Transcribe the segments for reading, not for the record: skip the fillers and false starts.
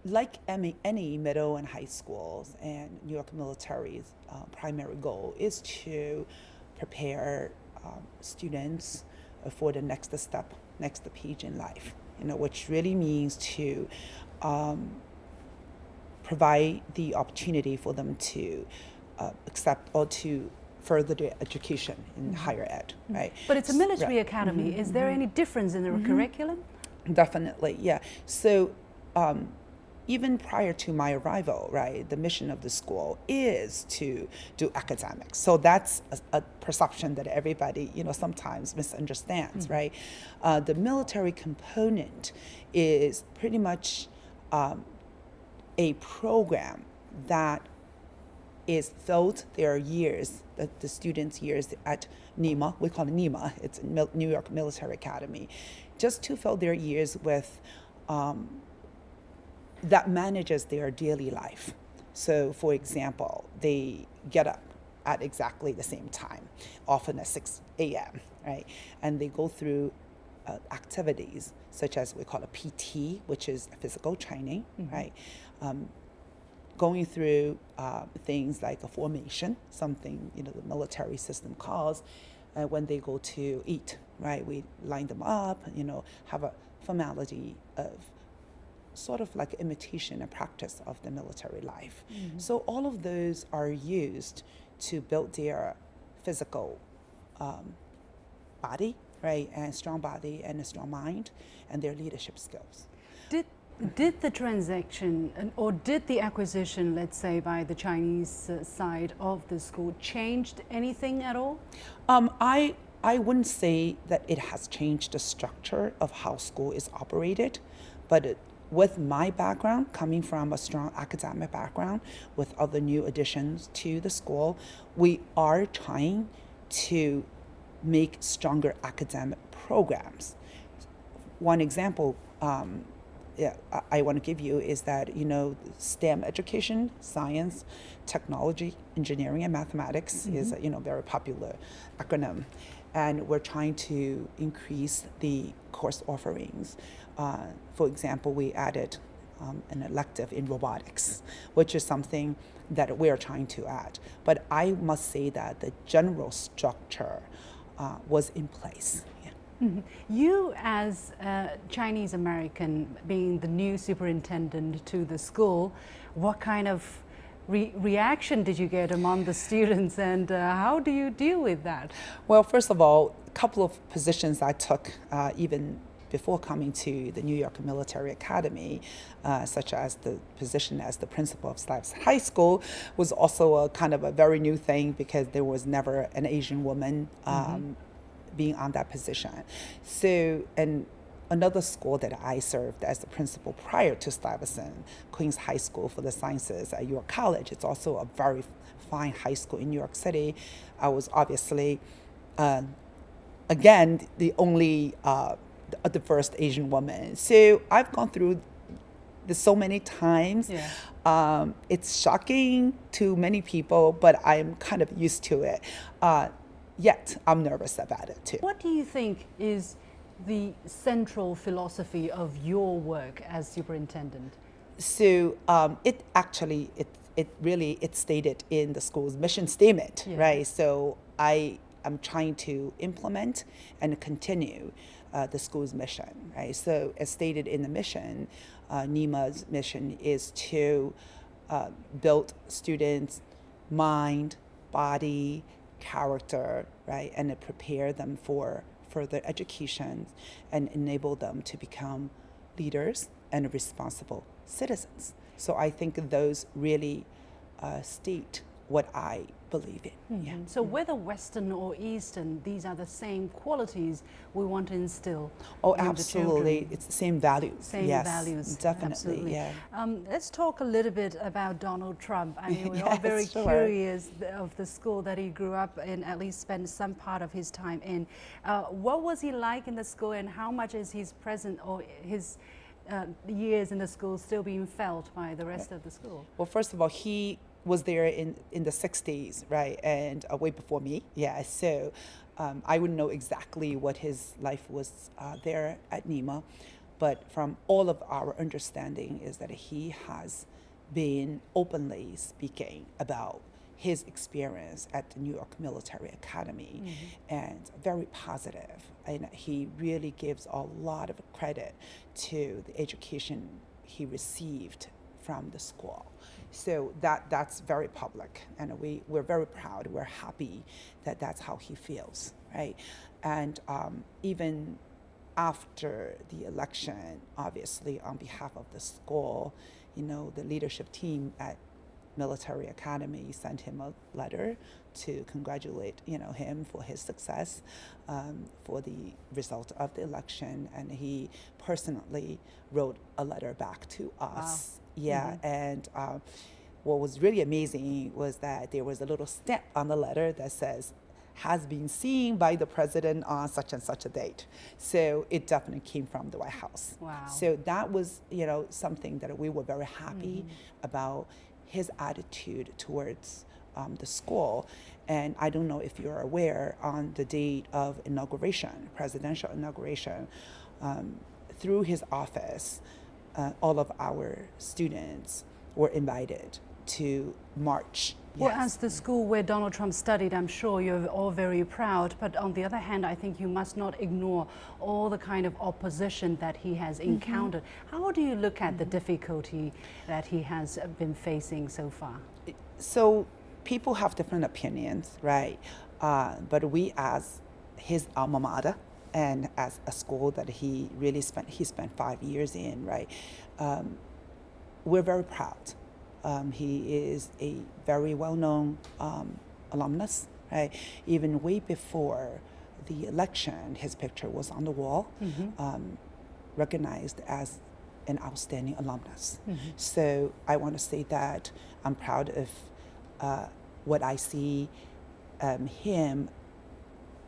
like any middle and high schools, and New York military's primary goal is to prepare students for the next step, next page in life, which really means to provide the opportunity for them to accept or to further their education in higher ed, right? But it's a military Right. academy. Is there any difference in the curriculum? Definitely, yeah. So even prior to my arrival, right, the mission of the school is to do academics. So that's a perception that everybody, sometimes misunderstands, right? The military component is pretty much a program that is filled their years, the students' years at NEMA, we call it NEMA, it's New York Military Academy, just to fill their years with that manages their daily life. So for example, they get up at exactly the same time, often at 6 a.m., right? And they go through activities such as we call a PT, which is physical training, right? Going through things like a formation, something the military system calls, when they go to eat, right? We line them up, have a formality of sort of like imitation and practice of the military life. So all of those are used to build their physical body, right? And strong body and a strong mind and their leadership skills. Did the transaction or did the acquisition, let's say, by the Chinese side of the school changed anything at all? I wouldn't say that it has changed the structure of how school is operated, but with my background, coming from a strong academic background, with other new additions to the school, we are trying to make stronger academic programs. One example I want to give you is that, STEM education, science, technology, engineering, and mathematics is a very popular acronym. And we're trying to increase the course offerings. For example, we added an elective in robotics, which is something that we're trying to add. But I must say that the general structure was in place. You, as a Chinese American, being the new superintendent to the school, what kind of reaction did you get among the students, and how do you deal with that? Well, first of all, a couple of positions I took even before coming to the New York Military Academy, such as the position as the principal of Stuyvesant High School, was also a kind of a very new thing because there was never an Asian woman being on that position. So, and another school that I served as the principal prior to Stuyvesant, Queens High School for the Sciences at York College, it's also a very fine high school in New York City. I was obviously, again, the only, the first Asian woman. So I've gone through this so many times. Yeah. It's shocking to many people, but I'm kind of used to it. Yet I'm nervous about it too. What do you think is the central philosophy of your work as superintendent? So it really stated in the school's mission statement, right? So I am trying to implement and continue the school's mission, right? So as stated in the mission, NEMA's mission is to build students' mind, body, character, right, and to prepare them for further education and enable them to become leaders and responsible citizens. So I think those really state what I believe in. Yeah. So whether Western or Eastern, these are the same qualities we want to instill. Oh, in the absolutely. children. It's the same values. Same yes, values. Definitely. Absolutely. Yeah. Let's talk a little bit about Donald Trump. I mean, we're all Yes, very sure. curious of the school that he grew up in, at least spent some part of his time in. What was he like in the school, and how much is his presence or his years in the school still being felt by the rest of the school? Well, first of all, he was there in the 60s, right, and way before me. Yeah, so I wouldn't know exactly what his life was there at NEMA, But from all of our understanding is that he has been openly speaking about his experience at the New York Military Academy, and very positive. And he really gives a lot of credit to the education he received from the school. So that's very public, and we're very proud, we're happy that that's how he feels, right? And even after the election, obviously on behalf of the school, the leadership team at Military Academy sent him a letter to congratulate him for his success, for the result of the election, and he personally wrote a letter back to us. Wow. Yeah, and what was really amazing was that there was a little stamp on the letter that says, has been seen by the president on such and such a date. So it definitely came from the White House. Wow. So that was, something that we were very happy about, his attitude towards the school. And I don't know if you're aware, on the date of inauguration, presidential inauguration, through his office, all of our students were invited to march. Well, Yes. as the school where Donald Trump studied, I'm sure you're all very proud. But on the other hand, I think you must not ignore all the kind of opposition that he has encountered. How do you look at the difficulty that he has been facing so far? So people have different opinions, right? But we, as his alma mater, and as a school that he spent 5 years in, right? We're very proud. He is a very well-known alumnus, right? Even way before the election, his picture was on the wall, recognized as an outstanding alumnus. So I want to say that I'm proud of what I see him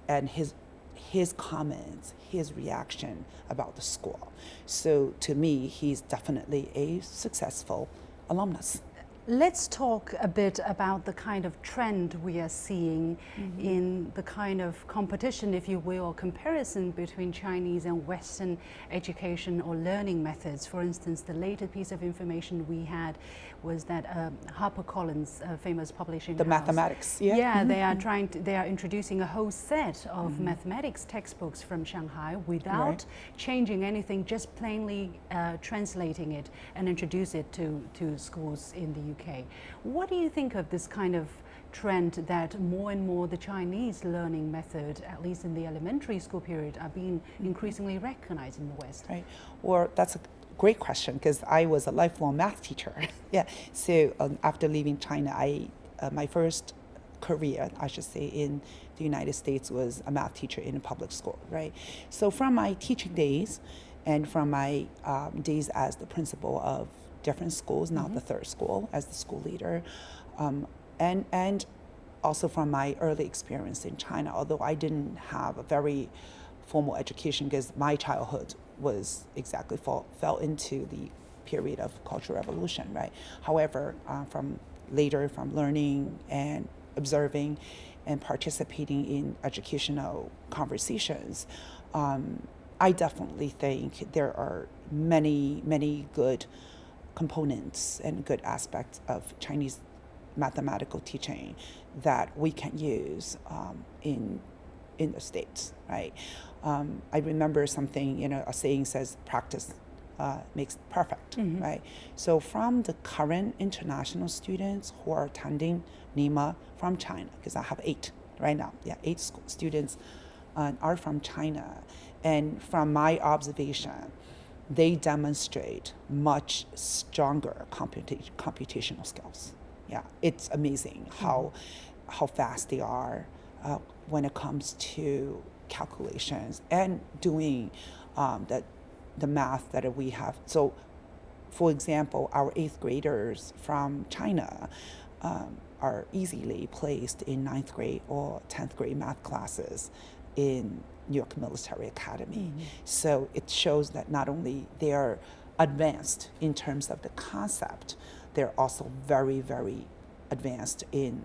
and his comments, his reaction about the school. So to me, he's definitely a successful alumnus. Let's talk a bit about the kind of trend we are seeing in the kind of competition, if you will, or comparison between Chinese and Western education or learning methods. For instance, the latest piece of information we had was that HarperCollins, a famous publishing house, Mathematics, yeah. Yeah, they are introducing a whole set of mathematics textbooks from Shanghai without changing anything, just plainly translating it and introduce it to schools in the UK. What do you think of this kind of trend that more and more the Chinese learning method, at least in the elementary school period, are being increasingly recognized in the West? Right. Well, that's a great question, because I was a lifelong math teacher. Yeah. So after leaving China, my first career, I should say, in the United States was a math teacher in a public school, right? So from my teaching days and from my days as the principal of different schools, now the third school as the school leader, and also from my early experience in China, although I didn't have a very formal education because my childhood was exactly fell into the period of Cultural Revolution, right? However, from learning and observing and participating in educational conversations, I definitely think there are many, many good components and good aspects of Chinese mathematical teaching that we can use in the States, right? I remember something, a saying says, practice makes perfect, right? So from the current international students who are attending NEMA from China, because I have 8 right now, 8 students are from China, and from my observation, they demonstrate much stronger computational skills. Yeah, it's amazing how fast they are when it comes to calculations and doing the math that we have. So, for example, our 8th graders from China are easily placed in 9th grade or 10th grade math classes in New York Military Academy. So it shows that not only they are advanced in terms of the concept, they're also very, very advanced in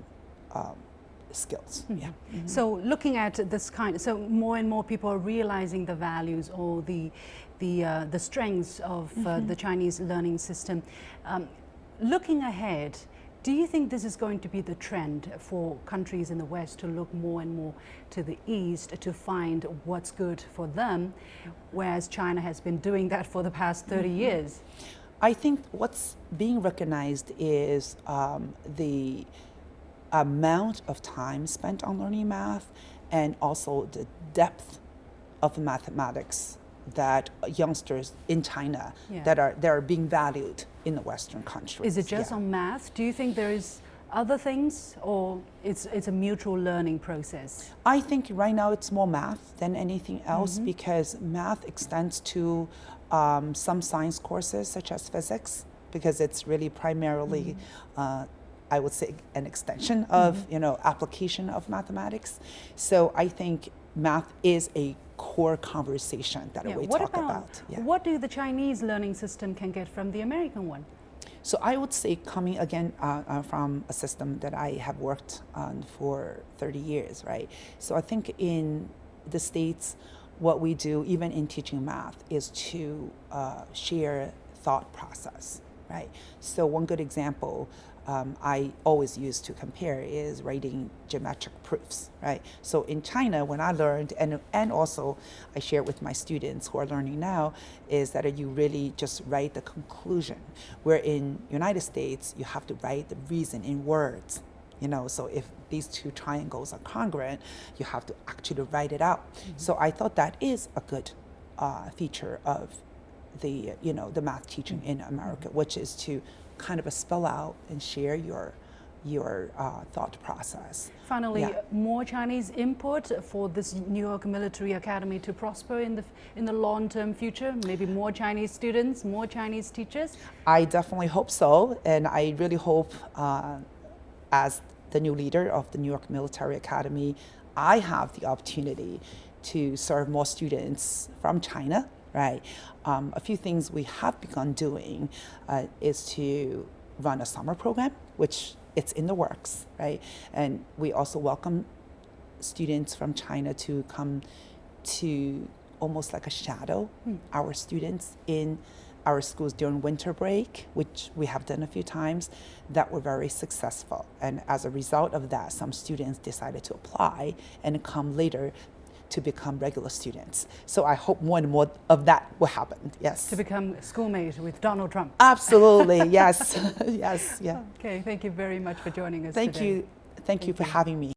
skills. Yeah. So looking at this so more and more people are realizing the values or the the strengths of the Chinese learning system. Looking ahead, do you think this is going to be the trend for countries in the West to look more and more to the East to find what's good for them, whereas China has been doing that for the past 30 years? I think what's being recognized is the amount of time spent on learning math and also the depth of mathematics that youngsters in China that are being valued in the Western countries. Is it just on math? Do you think there is other things, or it's a mutual learning process? I think right now it's more math than anything else because math extends to some science courses such as physics, because it's really primarily I would say an extension of application of mathematics. So I think math is a core conversation that we talk about. What do the Chinese learning system can get from the American one? So I would say, coming again from a system that I have worked on for 30 years, right? So I think in the States, what we do, even in teaching math, is to share thought process, right? So one good example I always use to compare is writing geometric proofs, right? So in China, when I learned, and also I share with my students who are learning now, is that you really just write the conclusion, where in United States, you have to write the reason in words. So if these two triangles are congruent, you have to actually write it out. So I thought that is a good feature of the math teaching in America, which is to kind of spell out and share your thought process. Finally, more Chinese input for this New York Military Academy to prosper in the long-term future? Maybe more Chinese students, more Chinese teachers? I definitely hope so, and I really hope as the new leader of the New York Military Academy, I have the opportunity to serve more students from China. Right. A few things we have begun doing is to run a summer program, which it's in the works, right? And we also welcome students from China to come to almost like a shadow our students in our schools during winter break, which we have done a few times, that were very successful. And as a result of that, some students decided to apply and come later to become regular students. So I hope more and more of that will happen, yes. To become schoolmate with Donald Trump. Absolutely, yes, yes, yeah. Okay, thank you very much for joining us today. Thank you for having me.